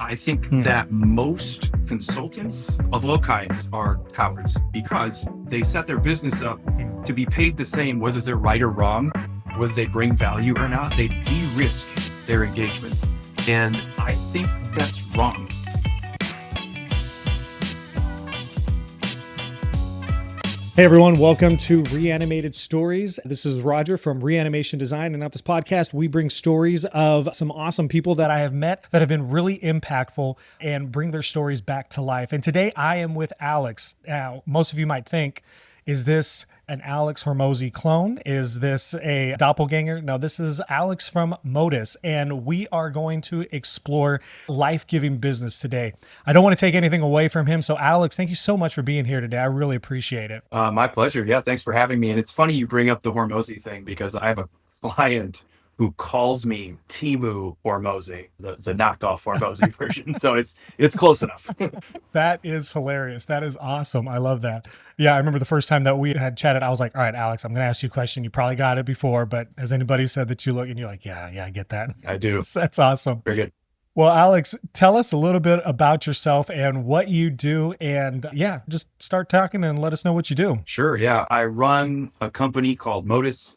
I think that most consultants of all kinds are cowards because they set their business up to be paid the same, whether they're right or wrong, whether they bring value or not. They de-risk their engagements. And I think that's wrong. Hey everyone, welcome to Reanimated Stories. This is Roger from Reanimation Design, and on this podcast, we bring stories of some awesome people that I have met that have been really impactful and bring their stories back to life. And today I am with Alex. Now, most of you might think, is this an Alex Hormozi clone? Is this a doppelganger? No, this is Alex from Modus, and we are going to explore life-giving business today. I don't want to take anything away from him, so Alex, thank you so much for being here today. I really appreciate it. My pleasure. Yeah, thanks for having me. And it's funny you bring up the Hormozi thing because I have a client who calls me Timu Hormozi, the knockoff Hormozi version. So it's close enough. That is hilarious. That is awesome. I love that. Yeah, I remember the first time that we had chatted, I was like, all right, Alex, I'm going to ask you a question. You probably got it before, but has anybody said that you look, and you're like, yeah, I get that. I do. That's awesome. Very good. Well, Alex, tell us a little bit about yourself and what you do. And yeah, just start talking and let us know what you do. Sure. Yeah. I run a company called Modus.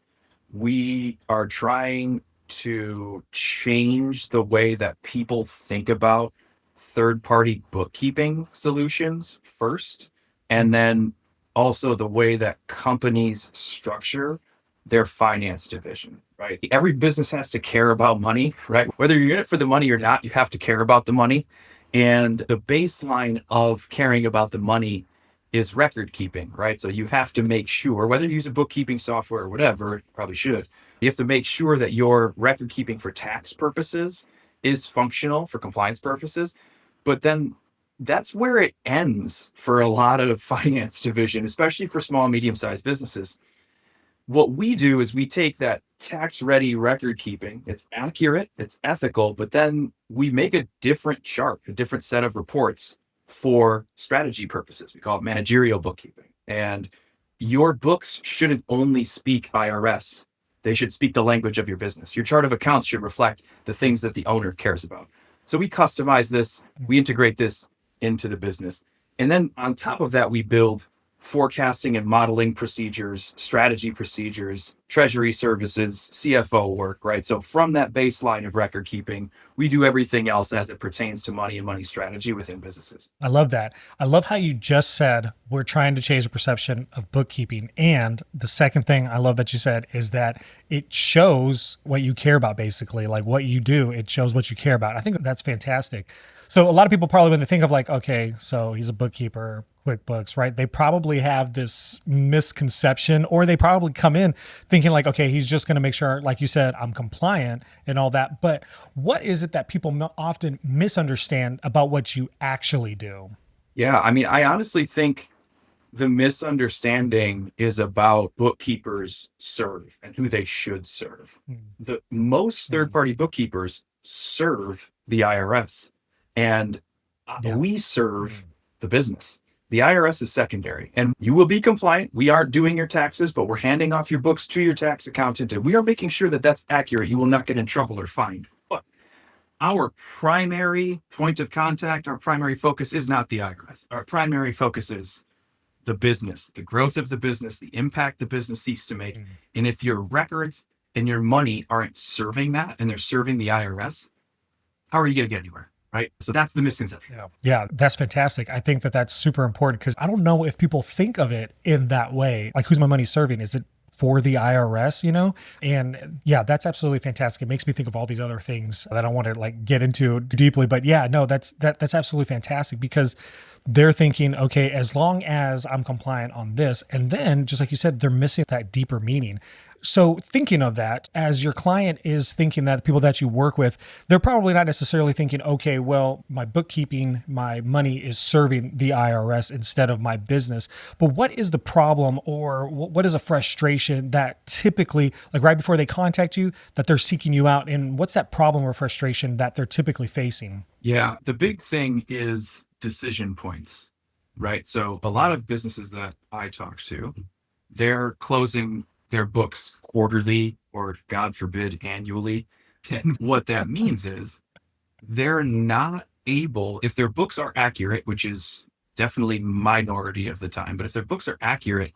We are trying to change the way that people think about third-party bookkeeping solutions first, and then also the way that companies structure their finance division, right? Every business has to care about money, right? Whether you're in it for the money or not, you have to care about the money. And the baseline of caring about the money is record keeping, right? So you have to make sure, whether you use a bookkeeping software or whatever, you probably should, you have to make sure that your record keeping for tax purposes is functional for compliance purposes. But then that's where it ends for a lot of finance division, especially for small and medium-sized businesses. What we do is we take that tax-ready record keeping, it's accurate, it's ethical, but then we make a different chart, a different set of reports for strategy purposes. We call it managerial bookkeeping. And your books shouldn't only speak IRS. They should speak the language of your business. Your chart of accounts should reflect the things that the owner cares about. So we customize this, we integrate this into the business. And then on top of that, we build forecasting and modeling procedures, strategy procedures, treasury services, CFO work, right? So from that baseline of record keeping, we do everything else as it pertains to money and money strategy within businesses. I love that. I love how you just said we're trying to change the perception of bookkeeping. And the second thing I love that you said is that it shows what you care about, basically, like what you do, it shows what you care about. I think that's fantastic. So a lot of people probably, when they think of like, okay, so he's a bookkeeper, QuickBooks, right? They probably have this misconception, or they probably come in thinking like, okay, he's just going to make sure, like you said, I'm compliant and all that. But what is it that people often misunderstand about what you actually do? Yeah, I mean, I honestly think the misunderstanding is about bookkeepers serve and who they should serve. The most third-party bookkeepers serve the IRS, and we serve the business. The IRS is secondary, and you will be compliant. We are doing your taxes, but we're handing off your books to your tax accountant, and we are making sure that that's accurate. You will not get in trouble or fined. But our primary point of contact, our primary focus is not the IRS. Our primary focus is the business, the growth of the business, the impact the business seeks to make. And if your records and your money aren't serving that, and they're serving the IRS, how are you going to get anywhere? Right. So that's the misconception. Yeah, that's fantastic. I think that that's super important because I don't know if people think of it in that way. Like, who's my money serving? Is it for the IRS, you know? And yeah, that's absolutely fantastic. It makes me think of all these other things that I don't want to like get into deeply, but yeah, no, that's absolutely fantastic because they're thinking, okay, as long as I'm compliant on this, and then just like you said, they're missing that deeper meaning. So thinking of that, as your client is thinking that the people that you work with, they're probably not necessarily thinking, okay, well, my bookkeeping, my money is serving the IRS instead of my business. But what is the problem, or what is a frustration that typically, like right before they contact you, that they're seeking you out? And what's that problem or frustration that they're typically facing? Yeah, the big thing is decision points, right? So a lot of businesses that I talk to, they're closing their books quarterly or, God forbid, annually. And what that means is they're not able, if their books are accurate, which is definitely minority of the time, but if their books are accurate,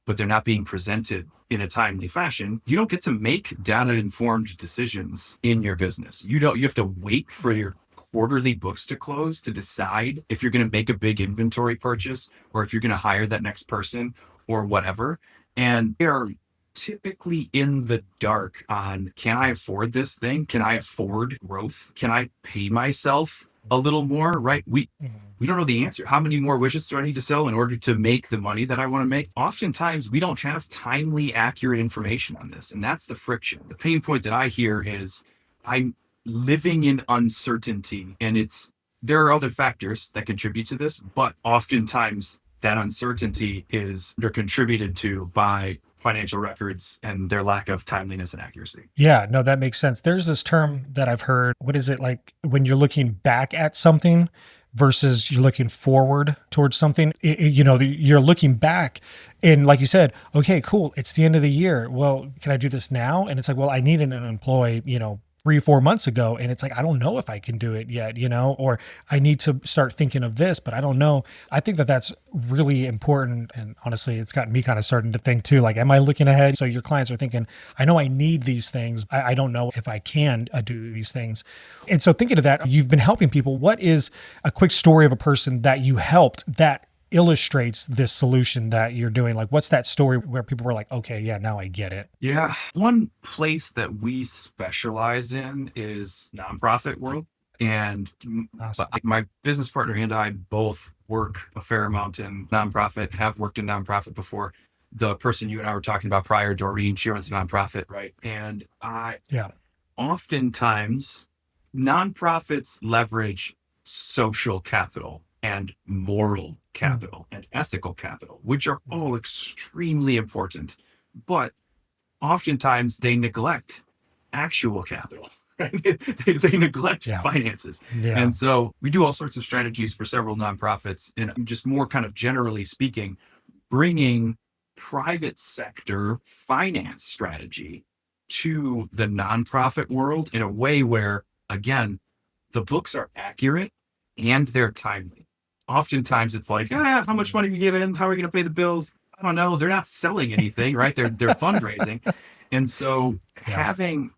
but they're not being presented in a timely fashion, you don't get to make data informed decisions in your business. You have to wait for your quarterly books to close to decide if you're going to make a big inventory purchase or if you're going to hire that next person or whatever. And they're typically in the dark on, can I afford this thing? Can I afford growth? Can I pay myself a little more? Right? We don't know the answer. How many more widgets do I need to sell in order to make the money that I want to make? Oftentimes, we don't have timely, accurate information on this. And that's the friction. The pain point that I hear is I'm living in uncertainty. And there are other factors that contribute to this, but oftentimes that uncertainty is they're contributed to by financial records and their lack of timeliness and accuracy. Yeah, no, that makes sense. There's this term that I've heard. What is it, like when you're looking back at something versus you're looking forward towards something? You're looking back and like you said, okay, cool. It's the end of the year. Well, can I do this now? And it's like, well, I needed an employee, 3 or 4 months ago. And it's like, I don't know if I can do it yet, or I need to start thinking of this, but I don't know. I think that that's really important. And honestly, it's gotten me kind of starting to think too, like, am I looking ahead? So your clients are thinking, I know I need these things. I don't know if I can do these things. And so thinking of that, you've been helping people. What is a quick story of a person that you helped that illustrates this solution that you're doing? Like, what's that story where people were like, okay, yeah, now I get it? Yeah. One place that we specialize in is nonprofit world. And Awesome. my business partner and I both work a fair amount in nonprofit, have worked in nonprofit before. The person you and I were talking about prior, Doreen, she runs a nonprofit, right? And Yeah. oftentimes nonprofits leverage social capital and moral capital and ethical capital, which are all extremely important. But oftentimes they neglect actual capital. Right? They neglect finances. Yeah. And so we do all sorts of strategies for several nonprofits, and just more kind of generally speaking, bringing private sector finance strategy to the nonprofit world in a way where, again, the books are accurate and they're timely. Oftentimes it's like, how much money we give in? How are we going to pay the bills? I don't know. They're not selling anything, right? They're fundraising. And so having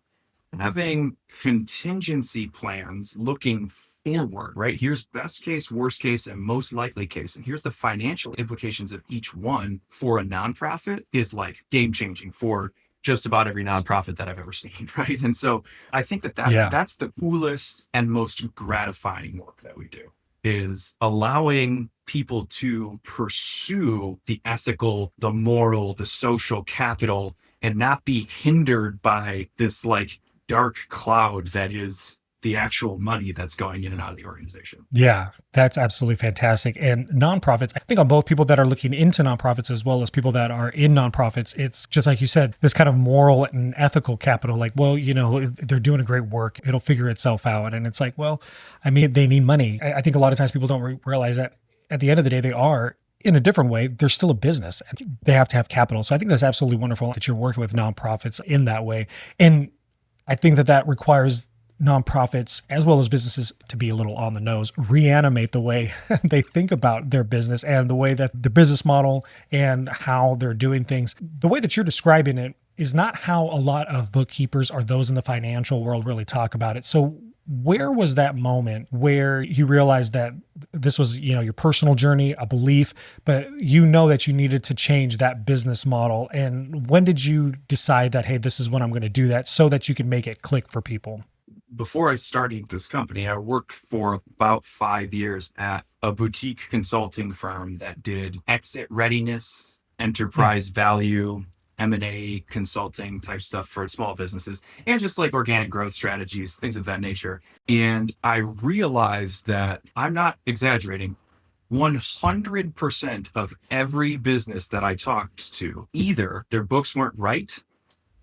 contingency plans looking forward, right? Here's best case, worst case, and most likely case. And here's the financial implications of each one for a nonprofit is like game changing for just about every nonprofit that I've ever seen, right? And so I think that's the coolest and most gratifying work that we do, is allowing people to pursue the ethical, the moral, the social capital, and not be hindered by this like dark cloud that is the actual money that's going in and out of the organization. Yeah, that's absolutely fantastic. And nonprofits, I think on both people that are looking into nonprofits as well as people that are in nonprofits, it's just like you said, this kind of moral and ethical capital, like, well, they're doing a great work. It'll figure itself out. And it's like, well, I mean, they need money. I think a lot of times people don't realize that at the end of the day, they are, in a different way, they're still a business. They have to have capital. So I think that's absolutely wonderful that you're working with nonprofits in that way. And I think that requires nonprofits as well as businesses to be a little on the nose, reanimate the way they think about their business and the way that the business model and how they're doing things. The way that you're describing it is not how a lot of bookkeepers or those in the financial world really talk about it. So where was that moment where you realized that this was, your personal journey, a belief, but that you needed to change that business model? And when did you decide that, hey, this is when I'm going to do that so that you can make it click for people? Before I started this company, I worked for about 5 years at a boutique consulting firm that did exit readiness, enterprise value, M&A consulting type stuff for small businesses, and just like organic growth strategies, things of that nature. And I realized that, I'm not exaggerating, 100% of every business that I talked to, either their books weren't right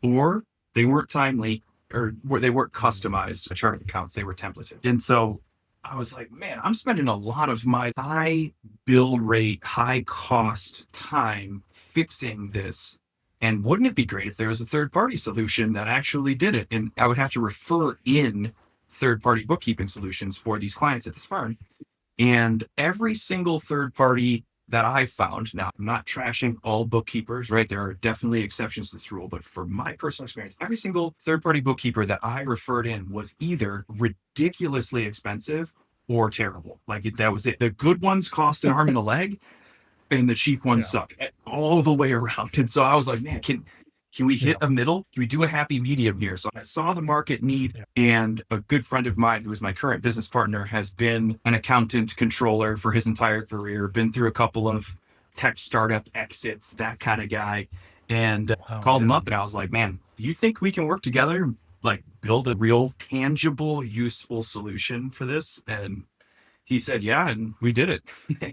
or they weren't timely, or they weren't customized to chart of accounts, they were templated. And so I was like, man, I'm spending a lot of my high bill rate, high cost time fixing this. And wouldn't it be great if there was a third party solution that actually did it? And I would have to refer in third-party bookkeeping solutions for these clients at this firm. And every single third party that I found, now I'm not trashing all bookkeepers, right? There are definitely exceptions to this rule, but for my personal experience, every single third party bookkeeper that I referred in was either ridiculously expensive or terrible. Like that was it. The good ones cost an arm and a leg, and the cheap ones suck all the way around. And so I was like, man, can we hit a middle? Can we do a happy medium here? So I saw the market need, and a good friend of mine, who is my current business partner, has been an accountant controller for his entire career, been through a couple of tech startup exits, that kind of guy, and called him up. And I was like, man, you think we can work together, like build a real tangible, useful solution for this? And he said, yeah, and we did it.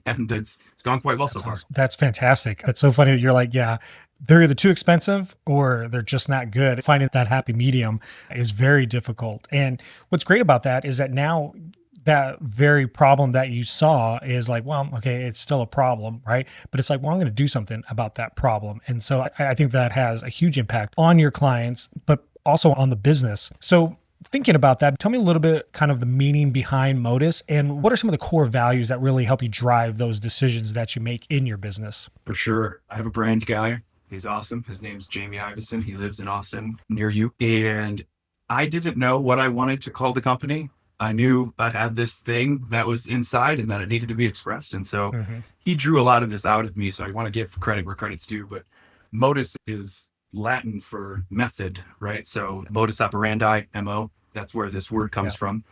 And it's gone quite well so far. Awesome. That's fantastic. That's so funny that you're like, yeah, they're either too expensive or they're just not good. Finding that happy medium is very difficult. And what's great about that is that now that very problem that you saw is like, well, okay, it's still a problem, right? But it's like, well, I'm going to do something about that problem. And so I think that has a huge impact on your clients, but also on the business. So thinking about that, tell me a little bit kind of the meaning behind Modus, and what are some of the core values that really help you drive those decisions that you make in your business? For sure. I have a brand guy. He's awesome. His name's Jamie Iveson. He lives in Austin near you. And I didn't know what I wanted to call the company. I knew I had this thing that was inside and that it needed to be expressed. And so he drew a lot of this out of me. So I want to give credit where credit's due, but Modus is Latin for method, right? So modus operandi, MO, that's where this word comes from.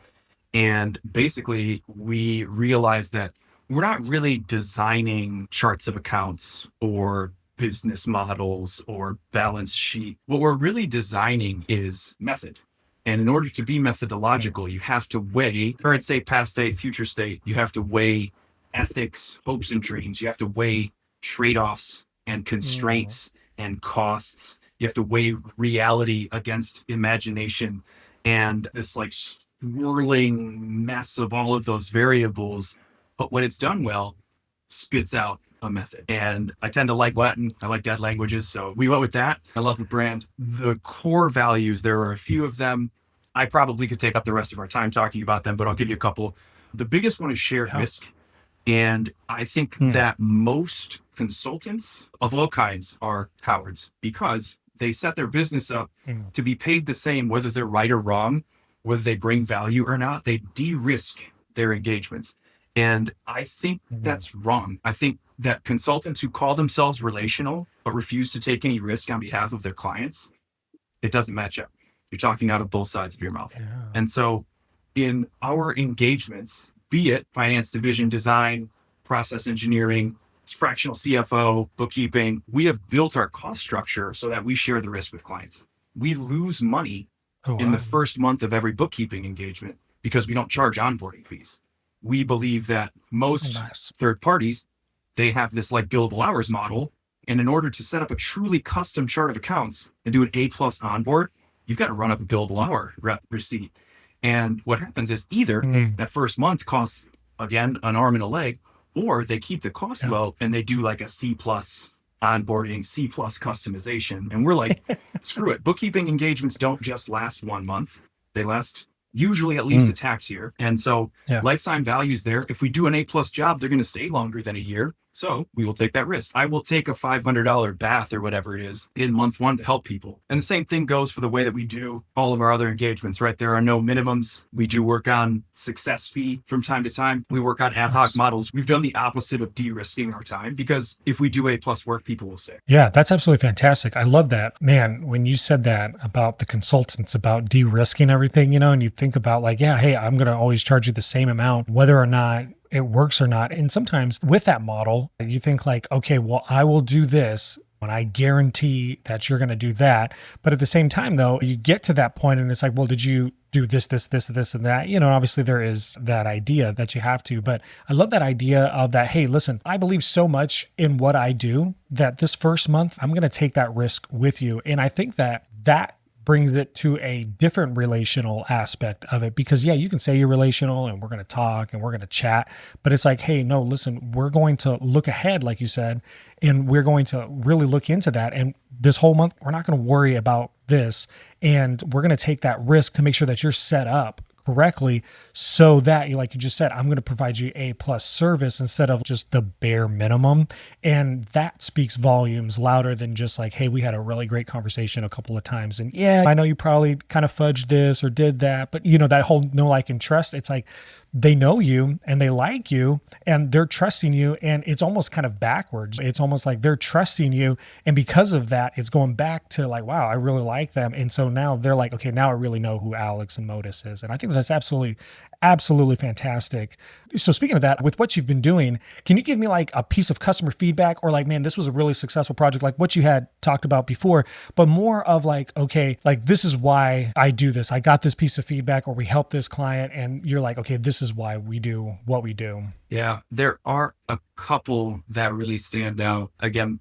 And basically we realized that we're not really designing charts of accounts or business models or balance sheet. What we're really designing is method. And in order to be methodological, you have to weigh current state, past state, future state. You have to weigh ethics, hopes and dreams. You have to weigh trade-offs and constraints and costs. You have to weigh reality against imagination, and this like swirling mess of all of those variables. But when it's done well, spits out a method. And I tend to like Latin. I like dead languages. So we went with that. I love the brand. The core values, there are a few of them. I probably could take up the rest of our time talking about them, but I'll give you a couple. The biggest one is shared risk. And I think that most consultants of all kinds are cowards because they set their business up to be paid the same, whether they're right or wrong, whether they bring value or not. They de-risk their engagements. And I think that's wrong. I think that consultants who call themselves relational but refuse to take any risk on behalf of their clients, it doesn't match up. You're talking out of both sides of your mouth. And so in our engagements, be it finance division design, process engineering, fractional CFO, bookkeeping, we have built our cost structure so that we share the risk with clients. We lose money in the first month of every bookkeeping engagement because we don't charge onboarding fees. We believe that most third parties, they have this like billable hours model. And in order to set up a truly custom chart of accounts and do an A+ onboard, you've got to run up a billable hour receipt. And what happens is either that first month costs, again, an arm and a leg, or they keep the cost low and they do like a C+ onboarding, C+ customization. And we're like, screw it. Bookkeeping engagements don't just last 1 month. They last usually at least a tax year. And so lifetime value's there. If we do an A+ job, they're going to stay longer than a year. So we will take that risk. I will take a $500 bath or whatever it is in month one to help people. And the same thing goes for the way that we do all of our other engagements, right? There are no minimums. We do work on success fee from time to time. We work on ad hoc models. We've done the opposite of de-risking our time because if we do A+ work, people will stay. Yeah, that's absolutely fantastic. I love that. Man, when you said that about the consultants, about de-risking everything, you know, and you think about like, yeah, hey, I'm going to always charge you the same amount, whether or not it works or not. And sometimes with that model, you think like, okay, well, I will do this when I guarantee that you're going to do that. But at the same time, though, you get to that point and it's like, well, did you do this, and that? You know, obviously there is that idea that you have to, but I love that idea of that, hey, listen, I believe so much in what I do that this first month, I'm going to take that risk with you. And I think that brings it to a different relational aspect of it because yeah, you can say you're relational and we're going to talk and we're going to chat, but it's like, hey, no, listen, we're going to look ahead, like you said, and we're going to really look into that. And this whole month, we're not going to worry about this. And we're going to take that risk to make sure that you're set up correctly, so that, like you just said, I'm going to provide you A plus service instead of just the bare minimum. And that speaks volumes louder than just like, hey, we had a really great conversation a couple of times. And yeah, I know you probably kind of fudged this or did that, but that whole know, like, and trust, it's like, they know you and they like you and they're trusting you. And it's almost kind of backwards. It's almost like they're trusting you. And because of that, it's going back to like, wow, I really like them. And so now they're like, okay, now I really know who Alex and Modus is. And I think that's absolutely, absolutely fantastic. So speaking of that, with what you've been doing, can you give me like a piece of customer feedback or like, man, this was a really successful project, like what you had talked about before, but more of like, okay, like this is why I do this. I got this piece of feedback or we helped this client and you're like, okay, this is why we do what we do. Yeah, there are a couple that really stand out. Again,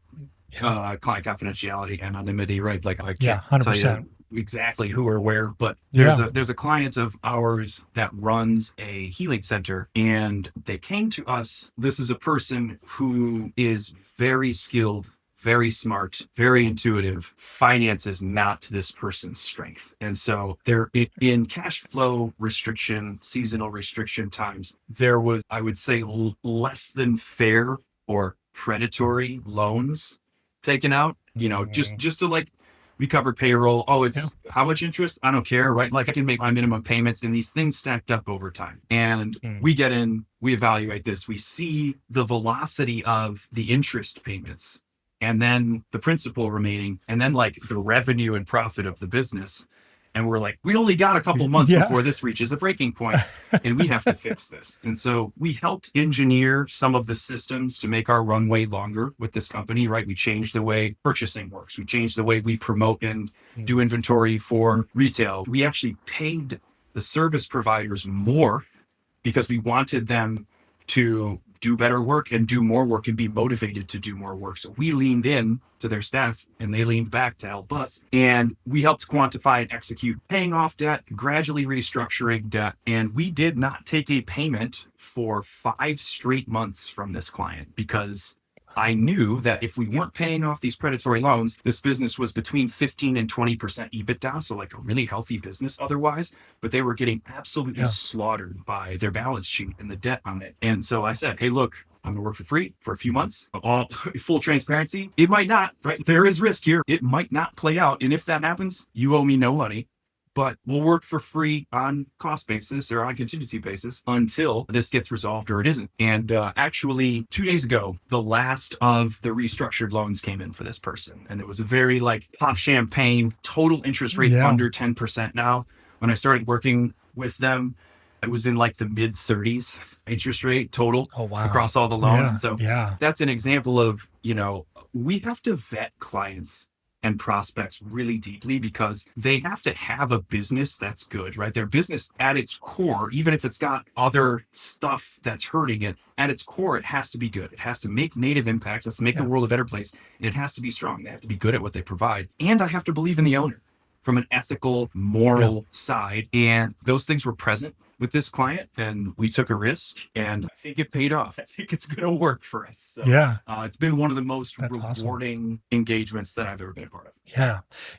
client confidentiality, anonymity, right? Like I Yeah, can't tell 100%. you exactly who or where, but Yeah. there's a client of ours that runs a healing center, and they came to us. This is a person who is very skilled, very smart, very intuitive. Finance is not this person's strength. And so they're in cash flow restriction, seasonal restriction times, there was, I would say, less than fair or predatory loans taken out, just to like, we covered payroll. Oh, Yeah. it's how much interest? I don't care, right? Like I can make my minimum payments, and these things stacked up over time. And we get in, we evaluate this, we see the velocity of the interest payments and then the principal remaining, and then like the revenue and profit of the business. And we're like, we only got a couple months Yeah. before this reaches a breaking point, and we have to fix this. And so we helped engineer some of the systems to make our runway longer with this company, right? We changed the way purchasing works. We changed the way we promote and do inventory for retail. We actually paid the service providers more because we wanted them to do better work and do more work and be motivated to do more work. So we leaned in to their staff and they leaned back to help us. And we helped quantify and execute paying off debt, gradually restructuring debt. And we did not take a payment for 5 straight months from this client because I knew that if we weren't paying off these predatory loans, this business was between 15 and 20% EBITDA. So like a really healthy business otherwise, but they were getting absolutely slaughtered by their balance sheet and the debt on it. And so I said, hey, look, I'm gonna work for free for a few months, all full transparency. It might not, right? There is risk here. It might not play out. And if that happens, you owe me no money, but we'll work for free on cost basis or on contingency basis until this gets resolved or it isn't. And actually 2 days ago, the last of the restructured loans came in for this person. And it was a very like pop champagne, total interest rates under 10% now. When I started working with them, it was in like the mid 30s interest rate total across all the loans. And so that's an example of, we have to vet clients and prospects really deeply because they have to have a business that's good, right? Their business at its core, even if it's got other stuff that's hurting it, at its core, it has to be good. It has to make native impact. It has to make the world a better place. And it has to be strong. They have to be good at what they provide. And I have to believe in the owner from an ethical, moral side. And those things were present with this client, and we took a risk, and I think it paid off. I think it's going to work for us. So, it's been one of the most rewarding engagements that I've ever been a part of.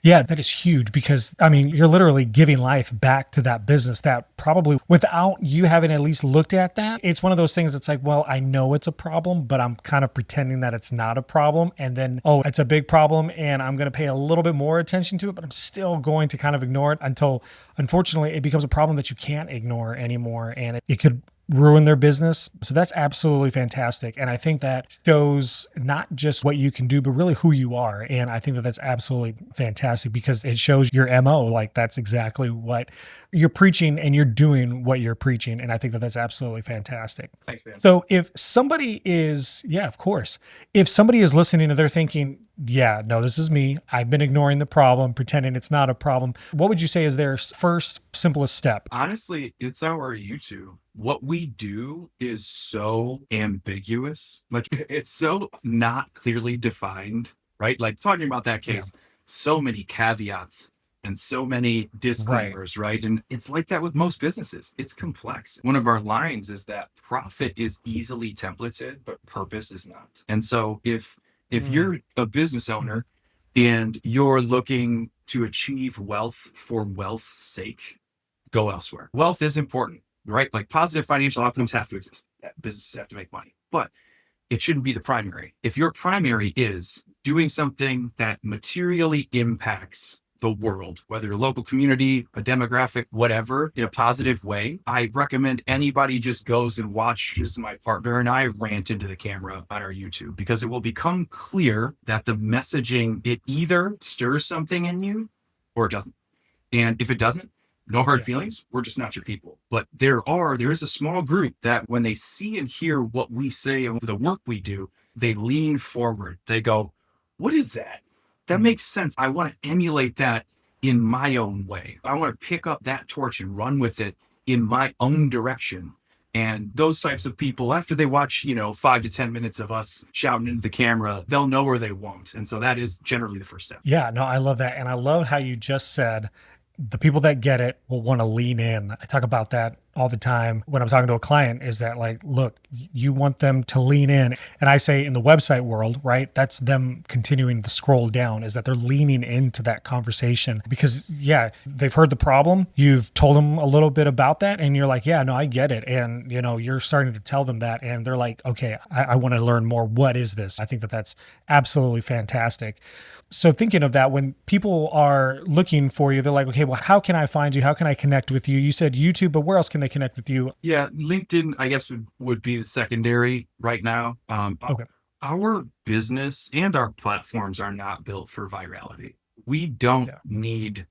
Yeah, that is huge because, I mean, you're literally giving life back to that business that probably without you having at least looked at that, it's one of those things that's like, well, I know it's a problem, but I'm kind of pretending that it's not a problem. And then, oh, it's a big problem and I'm going to pay a little bit more attention to it, but I'm still going to kind of ignore it until, unfortunately, it becomes a problem that you can't ignore anymore. And it could ruin their business. So that's absolutely fantastic. And I think that shows not just what you can do, but really who you are. And I think that that's absolutely fantastic because it shows your MO. Like that's exactly what you're preaching and you're doing what you're preaching. And I think that that's absolutely fantastic. Thanks, man. So if somebody is, of course, if somebody is listening and they're thinking, no, this is me. I've been ignoring the problem, pretending it's not a problem. What would you say is their first simplest step? Honestly, it's our YouTube. What we do is so ambiguous. Like it's so not clearly defined, right? Like talking about that case, so many caveats and so many disclaimers, right? And it's like that with most businesses. It's complex. One of our lines is that profit is easily templated, but purpose is not. And so if you're a business owner and you're looking to achieve wealth for wealth's sake, go elsewhere. Wealth is important, right? Like positive financial outcomes have to exist. Businesses have to make money, but it shouldn't be the primary. If your primary is doing something that materially impacts the world, whether a local community, a demographic, whatever, in a positive way, I recommend anybody just goes and watches my partner and I rant into the camera on our YouTube, because it will become clear that the messaging, it either stirs something in you or it doesn't. And if it doesn't, no hard feelings. We're just not your people. But there is a small group that when they see and hear what we say and the work we do, they lean forward. They go, what is that? That makes sense. I want to emulate that in my own way. I want to pick up that torch and run with it in my own direction. And those types of people, after they watch, 5 to 10 minutes of us shouting into the camera, they'll know where they won't. And so that is generally the first step. Yeah, no, I love that. And I love how you just said the people that get it will want to lean in. I talk about that all the time when I'm talking to a client, is that like, look, you want them to lean in. And I say in the website world, right, that's them continuing to scroll down, is that they're leaning into that conversation because they've heard the problem. You've told them a little bit about that and you're like, yeah, no, I get it. And you're starting to tell them that and they're like, okay, I want to learn more. What is this? I think that that's absolutely fantastic. So thinking of that, when people are looking for you, they're like, okay, well, how can I find you? How can I connect with you? You said YouTube, but where else can they connect with you? Yeah, LinkedIn, I guess, would be the secondary right now. Okay. Our business and our platforms are not built for virality. We don't need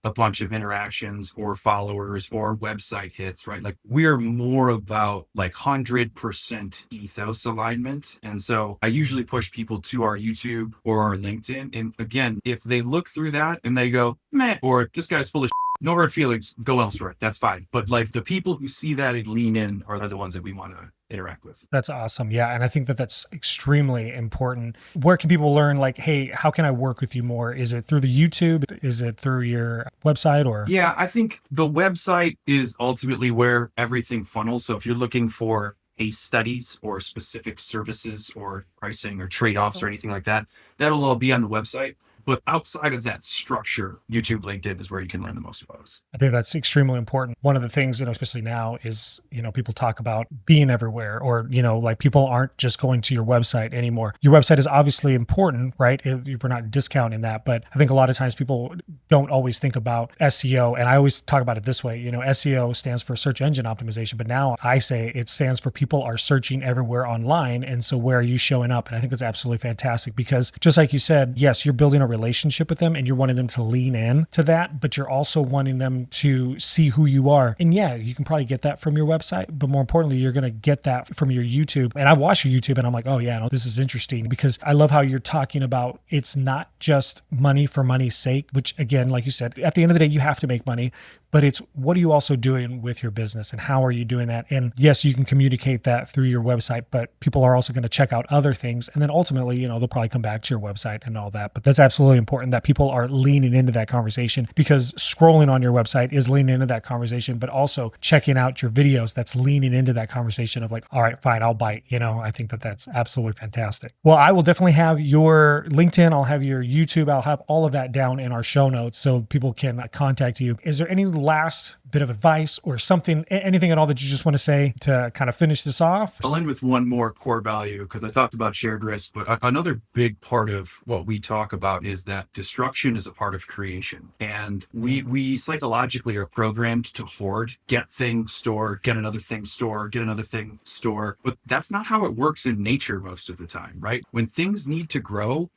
a bunch of interactions or followers or website hits, right? Like we're more about like 100% ethos alignment. And so I usually push people to our YouTube or our LinkedIn. And again, if they look through that and they go, meh, or this guy's full of no hard feelings, go elsewhere. That's fine. But like the people who see that and lean in are the ones that we want to interact with. That's awesome. Yeah. And I think that that's extremely important. Where can people learn, like, hey, how can I work with you more? Is it through the YouTube? Is it through your website or? Yeah, I think the website is ultimately where everything funnels. So if you're looking for case studies or specific services or pricing or trade-offs or anything like that, that'll all be on the website. But outside of that structure, YouTube, LinkedIn is where you can learn the most about us. I think that's extremely important. One of the things, especially now is, people talk about being everywhere or, like people aren't just going to your website anymore. Your website is obviously important, right? We're not discounting that, but I think a lot of times people don't always think about SEO. And I always talk about it this way, SEO stands for search engine optimization, but now I say it stands for people are searching everywhere online. And so where are you showing up? And I think it's absolutely fantastic because just like you said, yes, you're building a relationship with them and you're wanting them to lean in to that, but you're also wanting them to see who you are. And yeah, you can probably get that from your website, but more importantly, you're going to get that from your YouTube. And I watch your YouTube and I'm like, oh yeah, no, this is interesting because I love how you're talking about it's not just money for money's sake, which again, like you said, at the end of the day, you have to make money, but it's what are you also doing with your business and how are you doing that? And yes, you can communicate that through your website, but people are also going to check out other things. And then ultimately, they'll probably come back to your website and all that. But that's absolutely important that people are leaning into that conversation because scrolling on your website is leaning into that conversation, but also checking out your videos, that's leaning into that conversation of like, all right, fine, I'll bite. I think that that's absolutely fantastic. Well, I will definitely have your LinkedIn. I'll have your YouTube. I'll have all of that down in our show notes so people can contact you. Is there any last bit of advice or something, anything at all that you just want to say to kind of finish this off? I'll end with one more core value because I talked about shared risk, but another big part of what we talk about is that destruction is a part of creation. And we psychologically are programmed to hoard, get things, store, get another thing, store, get another thing, store. But that's not how it works in nature most of the time, right? When things need to grow,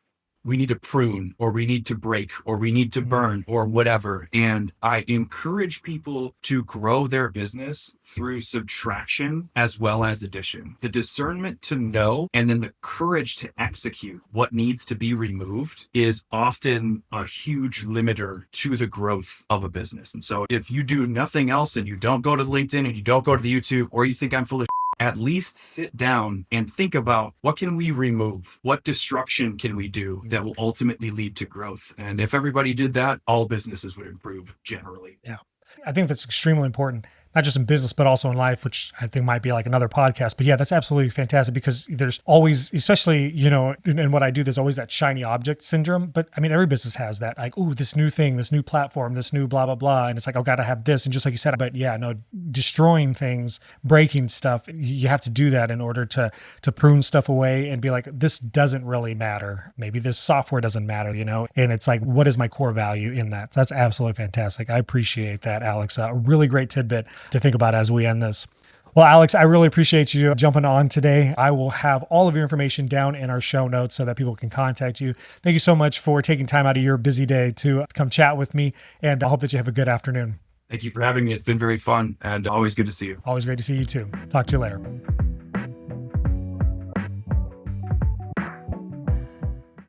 we need to prune or we need to break or we need to burn or whatever. And I encourage people to grow their business through subtraction as well as addition. The discernment to know and then the courage to execute what needs to be removed is often a huge limiter to the growth of a business. And so if you do nothing else and you don't go to LinkedIn and you don't go to the YouTube or you think I'm full of at least sit down and think about what can we remove? What destruction can we do that will ultimately lead to growth? And if everybody did that, all businesses would improve generally. Yeah. I think that's extremely important. not just in business, but also in life, which I think might be like another podcast. But yeah, that's absolutely fantastic because there's always, especially, in what I do, there's always that shiny object syndrome. But I mean, every business has that, like, oh, this new thing, this new platform, this new blah, blah, blah. And it's like, oh, got to have this. And just like you said, but yeah, no, destroying things, breaking stuff, you have to do that in order to prune stuff away and be like, this doesn't really matter. Maybe this software doesn't matter, and it's like, what is my core value in that? So that's absolutely fantastic. I appreciate that, Alex. A really great tidbit to think about as we end this. Well, Alex, I really appreciate you jumping on today. I will have all of your information down in our show notes so that people can contact you. Thank you so much for taking time out of your busy day to come chat with me, and I hope that you have a good afternoon. Thank you for having me. It's been very fun and always good to see you. Always great to see you too. Talk to you later.